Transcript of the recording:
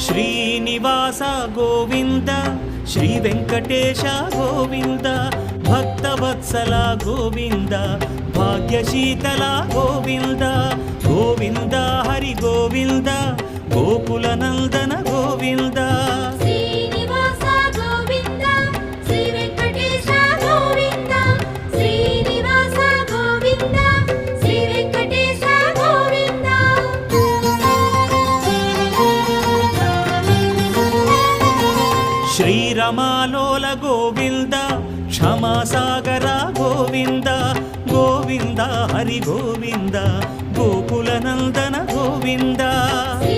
Srinivasa Govinda Shri Venkatesha Govinda Bhaktavatsala Govinda భాగ్యశీతల Govinda Govinda Hari Govinda Gokula Nandana Govinda Srinivasa Govinda Shri Venkatesha Govinda Srinivasa Govinda Shri Venkatesha Govinda శ్రీరమాలోల Govinda క్షమాసాగర Govinda Govinda Hari Govinda Gokula Nandana Govinda Shri